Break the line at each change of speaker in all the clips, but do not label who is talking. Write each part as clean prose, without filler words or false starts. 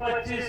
25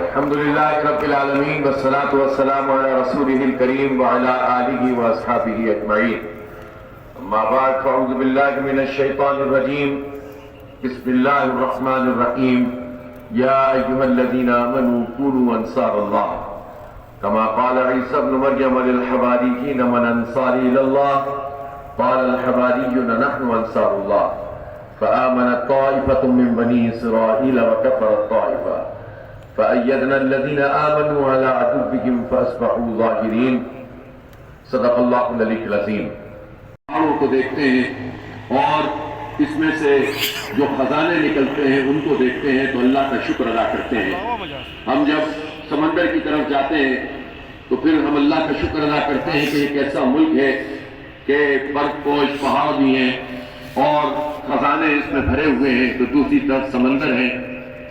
الحمدللہ رب العالمین والصلاة والسلام علی رسولہ الکریم وعلی آلہ واصحابہ اجمعین، اما بعد فاعوذ باللہ من الشیطان الرجیم، بسم اللہ الرحمن الرحیم، یا ایہا الذین آمنوا کونوا انصار اللہ کما قال عیسی ابن مریم للحواریین من انصاری الی اللہ قال الحواریون نحن انصار اللہ فآمنت طائفة من بنی اسرائیل وکفرت طائفة فأيدنا الذين آمنوا على عدوهم فأصبحوا ظاهرين۔ صدق اللہ العلی العظیم۔ پہاڑوں کو دیکھتے ہیں اور اس میں سے جو خزانے نکلتے ہیں ان کو دیکھتے ہیں تو اللہ کا شکر ادا کرتے ہیں۔ ہم جب سمندر کی طرف جاتے ہیں تو پھر ہم اللہ کا شکر ادا کرتے ہیں کہ ایک ایسا ملک ہے کہ برف پوش پہاڑ بھی ہیں اور خزانے اس میں بھرے ہوئے ہیں، تو دوسری طرف سمندر ہے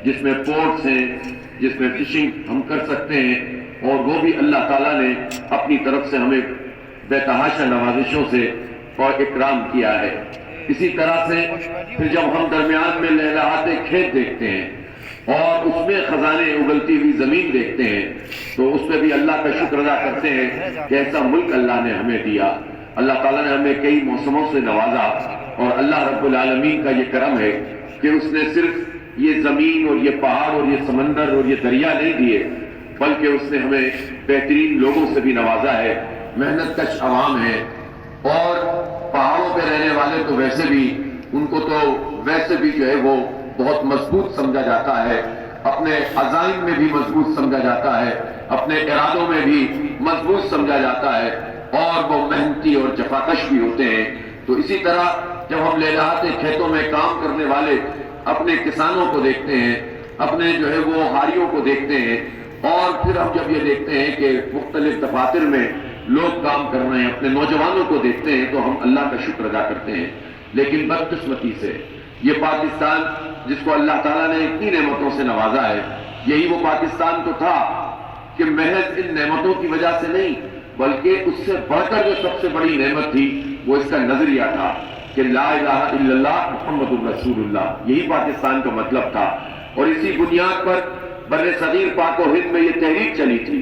جس میں پورٹس ہیں، جس میں فشنگ ہم کر سکتے ہیں، اور وہ بھی اللہ تعالیٰ نے اپنی طرف سے ہمیں بے تحاشا نوازشوں سے اور اکرام کیا ہے۔ اسی طرح سے پھر جب ہم درمیان میں لہلہاتے کھیت دیکھتے ہیں اور اس میں خزانے اگلتی ہوئی زمین دیکھتے ہیں تو اس میں بھی اللہ کا شکر ادا کرتے ہیں کہ ایسا ملک اللہ نے ہمیں دیا۔ اللہ تعالیٰ نے ہمیں کئی موسموں سے نوازا، اور اللہ رب العالمین کا یہ کرم ہے کہ اس نے صرف یہ زمین اور یہ پہاڑ اور یہ سمندر اور یہ دریا نہیں دیے، بلکہ اس نے ہمیں بہترین لوگوں سے بھی نوازا ہے، محنت کش عوام ہے، اور پہاڑوں پہ رہنے والے تو ویسے بھی ان کو تو ویسے بھی جو ہے وہ بہت مضبوط سمجھا جاتا ہے، اپنے عزائم میں بھی مضبوط سمجھا جاتا ہے، اپنے ارادوں میں بھی مضبوط سمجھا جاتا ہے، اور وہ محنتی اور جفاکش بھی ہوتے ہیں۔ تو اسی طرح جب ہم لہلہاتے کھیتوں میں کام کرنے والے اپنے کسانوں کو دیکھتے ہیں، اپنے جو ہے وہ ہاریوں کو دیکھتے ہیں، اور پھر ہم جب یہ دیکھتے ہیں کہ مختلف دفاتر میں لوگ کام کر رہے ہیں، اپنے نوجوانوں کو دیکھتے ہیں، تو ہم اللہ کا شکر ادا کرتے ہیں۔ لیکن بدقسمتی سے یہ پاکستان جس کو اللہ تعالیٰ نے اتنی نعمتوں سے نوازا ہے، یہی وہ پاکستان تو تھا کہ محض ان نعمتوں کی وجہ سے نہیں، بلکہ اس سے بڑھ کر جو سب سے بڑی نعمت تھی وہ اس کا نظریہ تھا کہ لا الہ الا اللہ محمد الرسول اللہ، یہی پاکستان کا مطلب تھا۔ اور اسی بنیاد پر بر صغیر پاک و ہند میں یہ تحریک چلی تھی،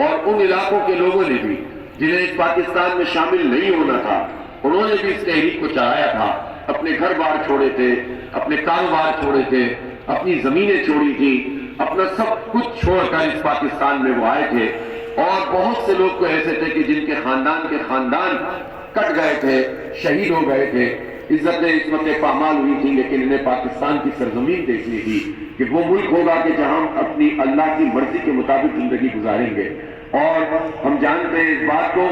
اور ان علاقوں کے لوگوں نے بھی جنہیں اس پاکستان میں شامل نہیں ہونا تھا، انہوں نے بھی اس تحریک کو چلایا تھا، اپنے گھر بار چھوڑے تھے، اپنے کاروبار چھوڑے تھے، اپنی زمینیں چھوڑی تھی، اپنا سب کچھ چھوڑ کر اس پاکستان میں وہ آئے تھے۔ اور بہت سے لوگ تو ایسے تھے کہ جن کے خاندان کٹ گئے تھے، شہید ہو گئے تھے، عزتیں عصمتیں پامال ہوئی تھی، لیکن انہیں پاکستان کی سرزمین دیکھنی تھی کہ وہ ملک ہوگا کہ جہاں ہم اپنی اللہ کی مرضی کے مطابق زندگی گزاریں گے۔ اور ہم جانتے ہیں اس بات کو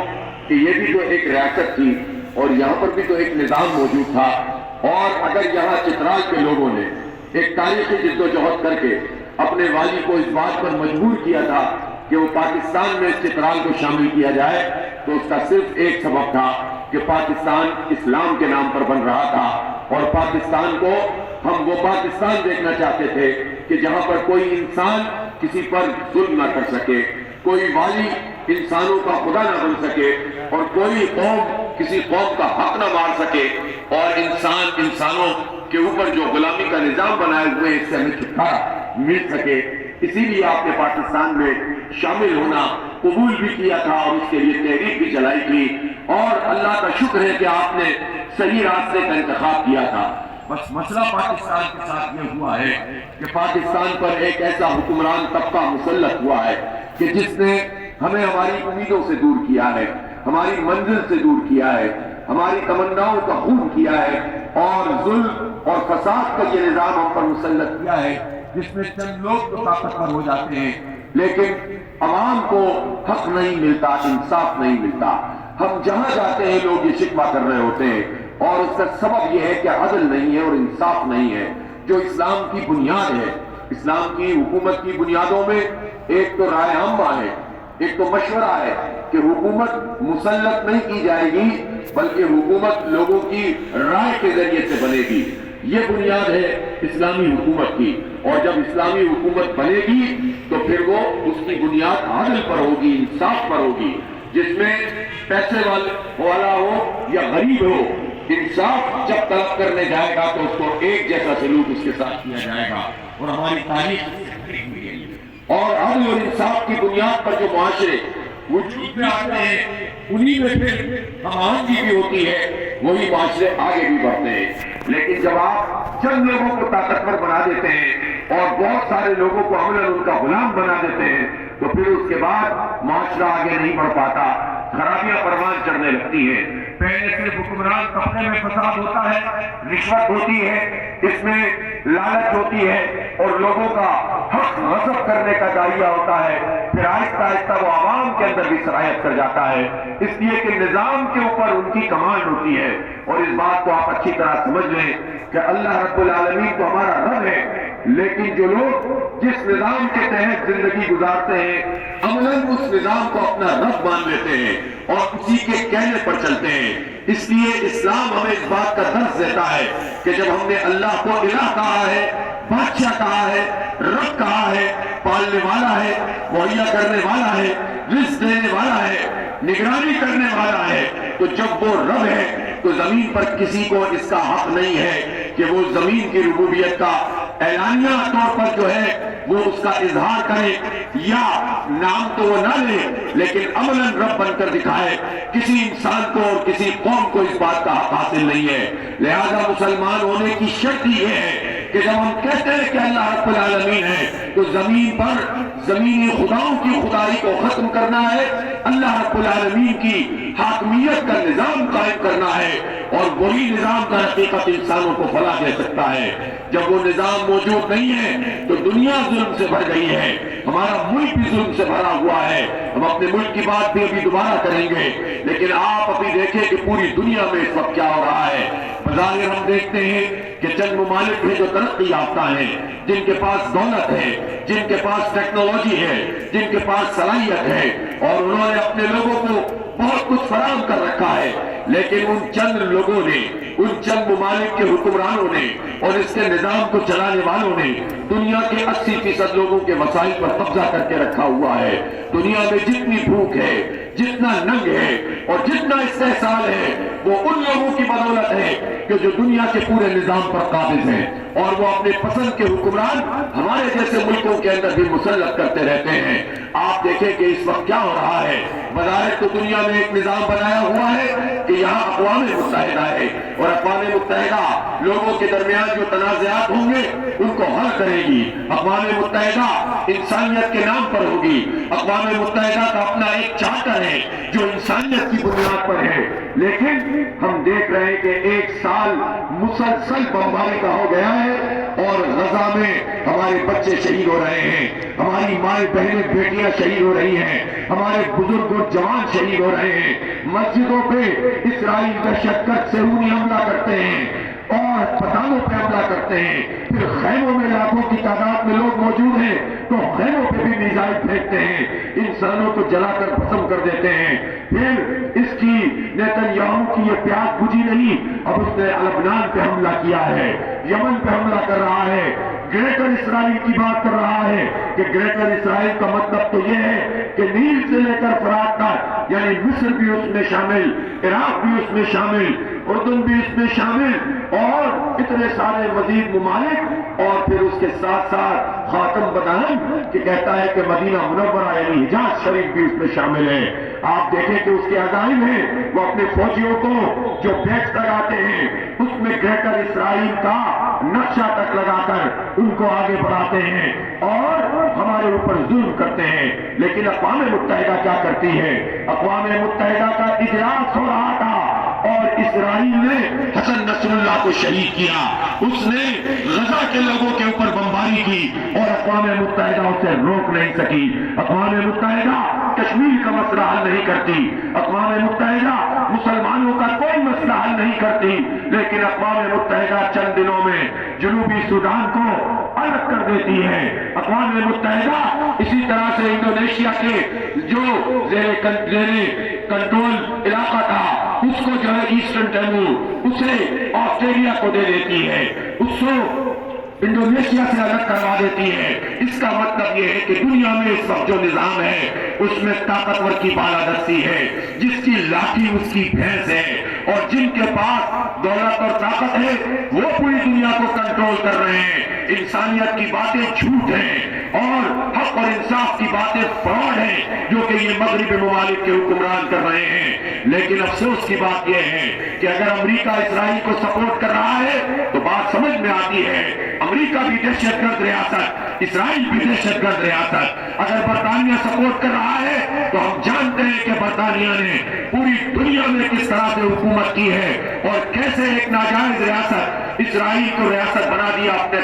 کہ یہ بھی تو ایک ریاست تھی، اور یہاں پر بھی تو ایک نظام موجود تھا، اور اگر یہاں چترال کے لوگوں نے ایک تاریخی جد و جہد کر کے اپنے والی کو اس بات پر مجبور کیا تھا کہ وہ پاکستان میں چترال کو شامل کیا جائے، تو اس کا صرف ایک سبب تھا کہ پاکستان اسلام کے نام پر بن رہا تھا، اور پاکستان کو ہم وہ پاکستان دیکھنا چاہتے تھے کہ جہاں پر کوئی انسان کسی پر ظلم نہ کر سکے، کوئی والی انسانوں کا خدا نہ بن سکے، اور کوئی قوم کسی قوم کا حق نہ مار سکے، اور انسانوں کے اوپر جو غلامی کا نظام بنائے ہوئے اس سے ہمیں چھٹکارا مل سکے۔ اسی لیے آپ نے پاکستان میں شامل ہونا قبول بھی کیا تھا، اور اس کے لیے تحریک بھی چلائی تھی، اور اللہ کا شکر ہے کہ آپ نے صحیح راستے کا انتخاب کیا تھا۔ بس مسئلہ پاکستان کے ساتھ یہ ہوا ہے کہ پاکستان پر ایک ایسا حکمران طبقہ مسلط ہوا ہے کہ جس نے ہمیں ہماری امیدوں سے دور کیا ہے، ہماری منزل سے دور کیا ہے، ہماری تمناؤں کا خون کیا ہے، اور ظلم اور فساد کا یہ نظام ہم پر مسلط کیا ہے جس میں چند لوگ تو طاقتور ہو جاتے ہیں، لیکن عوام کو حق نہیں ملتا، انصاف نہیں ملتا۔ ہم جہاں جاتے ہیں لوگ یہ شکوہ کر رہے ہوتے ہیں، اور اس کا سبب یہ ہے کہ عدل نہیں ہے اور انصاف نہیں ہے، جو اسلام کی بنیاد ہے۔ اسلام کی حکومت کی بنیادوں میں ایک تو رائے عامہ ہے، ایک تو مشورہ ہے کہ حکومت مسلط نہیں کی جائے گی بلکہ حکومت لوگوں کی رائے کے ذریعے سے بنے گی۔ یہ بنیاد ہے اسلامی حکومت کی، اور جب اسلامی حکومت بنے گی تو پھر وہ اس کی بنیاد عدل پر ہوگی، انصاف پر ہوگی، جس میں پیسے والا ہو یا غریب ہو، انصاف جب طلب کرنے جائے گا تو اس کو ایک جیسا سلوک اس کے ساتھ کیا جائے گا۔ اور ہماری تاریخ اور عدل اور انصاف کی بنیاد پر جو معاشرے وجود میں آتے ہیں انہی میں پھر ہمانگی بھی ہوتی ہے، وہی معاشرے آگے بھی بڑھتے ہیں۔ لیکن جب آپ چند لوگوں کو طاقتور بنا دیتے ہیں اور بہت سارے لوگوں کو عملاً ان کا غلام بنا دیتے ہیں تو پھر اس کے بعد معاشرہ آگے نہیں بڑھ پاتا، خرابیاں پروان چڑھنے لگتی ہیں۔ پہلے صرف حکمران طبقے میں فساد ہوتا ہے، رشوت ہوتی ہے، اس میں لالچ ہوتی ہے اور لوگوں کا حق غصب کرنے کا داعیہ ہوتا ہے، پھر آہستہ آہستہ وہ عوام کے اندر بھی سرایت کر جاتا ہے، اس لیے کہ نظام کے اوپر ان کی کمانڈ ہوتی ہے۔ اور اس بات کو آپ اچھی طرح سمجھ لیں کہ اللہ رب العالمین تو ہمارا رب ہے، لیکن جو لوگ جس نظام کے تحت زندگی گزارتے ہیں عملاً اس نظام کو اپنا رب مان لیتے ہیں اور اسی کے کہنے پر چلتے ہیں۔ اس لیے اسلام ہمیں اس بات کا درس دیتا ہے کہ جب ہم نے اللہ کو الہ کہا ہے، بادشاہ کہا ہے، رب کہا ہے، پالنے والا ہے، مہیا کرنے والا ہے، رزق دینے والا ہے، نگرانی کرنے والا ہے، تو جب وہ رب ہے تو زمین پر کسی کو اس کا حق نہیں ہے کہ وہ زمین کی ربوبیت کا اعلانیہ طور پر جو ہے وہ اس کا اظہار کرے، یا نام تو وہ نہ لے لیکن عملاً رب بن کر دکھائے۔ کسی انسان کو اور کسی قوم کو اس بات کا حق حاصل نہیں ہے۔ لہذا مسلمان ہونے کی شرط یہ ہے کہ جب ہم کہتے ہیں کہ اللہ رب العالمین ہے تو زمین پر زمینی خداؤں کی خدائی کو ختم کرنا ہے، اللہ رب العالمین کی حاکمیت کا نظام قائم کرنا ہے، اور وہی نظام کا حقیقت انسانوں کو فلاح دے سکتا ہے۔ جب وہ نظام موجود نہیں ہے تو دنیا ظلم سے بھر گئی ہے، ہمارا ملک بھی ظلم سے بھرا ہوا ہے۔ ہم اپنے ملک کی بات بھی ابھی دوبارہ کریں گے، لیکن آپ ابھی دیکھیں کہ پوری دنیا میں اس وقت کیا ہو رہا ہے۔ بظاہر ہم دیکھتے ہیں کہ چند ممالک ہیں جو ترقی یافتہ ہیں، جن کے پاس دولت ہے، جن کے پاس ٹیکنالوجی ہے، جن کے پاس صلاحیت ہے، اور انہوں نے اپنے لوگوں کو بہت کچھ فراہم کر رکھا ہے، لیکن ان چند لوگوں نے، ان چند ممالک کے حکمرانوں نے اور اس کے نظام کو چلانے والوں نے دنیا کے 80% لوگوں کے وسائل پر قبضہ کر کے رکھا ہوا ہے۔ دنیا میں جتنی بھوک ہے، جتنا ننگ ہے اور جتنا استحصال ہے وہ ان لوگوں کی بدولت ہے کہ جو دنیا کے پورے نظام پر قابض ہیں، اور وہ اپنے پسند کے حکمران ہمارے جیسے ملکوں کے اندر بھی مسلط کرتے رہتے ہیں۔ آپ دیکھیں کہ اس وقت کیا ہو رہا ہے۔ بظاہر تو دنیا میں ایک نظام بنایا ہوا ہے کہ یہاں اقوام متحدہ ہے، اور اقوام متحدہ لوگوں کے درمیان جو تنازعات ہوں گے ان کو حل کرے گی۔ اقوام متحدہ انسانیت کے نام پر ہوگی۔ اقوام متحدہ کا اپنا ایک چارٹر ہے جو انسانیت کی بنیاد پر ہے، لیکن ہم دیکھ رہے ہیں کہ ایک سال مسلسل بمباری کا ہو گیا ہے اور غزہ میں ہمارے بچے شہید ہو رہے ہیں، ہماری مائیں بہنیں بیٹیاں شہید ہو رہی ہیں، ہمارے بزرگ اور جوان شہید ہو رہے ہیں۔ مسجدوں پہ اسرائیل دہشت گرد صہیونی حملہ کرتے ہیں اور اسپتالوں پہ حملہ کرتے ہیں، پھر خیموں میں لاکھوں کی تعداد میں لوگ موجود ہیں تو خیموں پہ بھی میزائل پھینکتے ہیں، انسانوں کو جلا کر ختم کر دیتے ہیں۔ پھر اس کی نیتنیاہو کی یہ پیاس بجھی نہیں، اب اس نے لبنان پہ حملہ کیا ہے، یمن پہ حملہ کر رہا ہے، گریٹر اسرائیل کی بات کر رہا ہے کہ گریٹر اسرائیل کا مطلب تو یہ ہے کہ نیل سے لے کر فرات تک، یعنی مصر بھی اس میں شامل، عراق بھی اس میں شامل، اردن بھی اس میں شامل، اور اتنے سارے مزید ممالک، اور پھر اس کے ساتھ ساتھ خاتم بدہن کہ کہتا ہے کہ مدینہ منورہ یعنی حجاز شریف بھی اس میں شامل ہے۔ آپ دیکھیں کہ اس کے عزائم ہیں، وہ اپنے فوجیوں کو جو بیچ لگاتے ہیں اس میں گریٹر اسرائیل کا نقشہ تک لگا کر ان کو آگے بڑھاتے ہیں اور ہمارے اوپر ظلم کرتے ہیں۔ لیکن اقوام متحدہ کیا کرتی ہے؟ اقوام متحدہ کا اجلاس ہو رہا تھا اور اور اسرائیل نے حسن نصر اللہ کو شہید کیا، اس نے غزہ کے لوگوں کے اوپر بمباری کی اور اقوام متحدہ اسے روک نہیں سکی۔ اقوام متحدہ کشمیر کا مسئلہ حل نہیں کرتی، اقوام متحدہ مسلمانوں کا کوئی مسئلہ حل نہیں کرتی، لیکن اقوام متحدہ چند دنوں میں جنوبی سوڈان کو الگ کر دیتی ہے۔ اقوام متحدہ اسی طرح سے انڈونیشیا کے جو زیر کنٹرول علاقہ تھا اس کو جو ہے ایسٹرن ٹیمور اسے آسٹریلیا کو دے دیتی ہے، اس کو انڈونیشیا سے الگ کروا دیتی ہے۔ اس کا مطلب یہ ہے کہ دنیا میں اس وقت جو نظام ہے اس میں طاقتور کی بالادستی ہے، جس کی لاٹھی اس کی بھینس ہے، اور جن کے پاس دولت اور طاقت ہے وہ پوری دنیا کو کنٹرول کر رہے ہیں۔ انسانیت کی باتیں جھوٹ ہیں اور حق اور انصاف کی باتیں فراڈ ہیں جو کہ یہ مغربی ممالک کے حکمران کر رہے ہیں۔ لیکن افسوس کی بات یہ ہے کہ اگر امریکہ اسرائیل کو سپورٹ کر رہا ہے تو بات سمجھ میں آتی ہے، امریکہ بھی دہشت گرد ریاست، اسرائیل بھی دہشت گرد ریاست۔ اگر برطانیہ سپورٹ کر رہا ہے تو ہم جانتے ہیں کہ برطانیہ نے پوری دنیا میں کس طرح سے حکومت کی ہے اور کیسے ایک ناجائز ریاست اسرائیل کو ریاست بنا دیا اپنے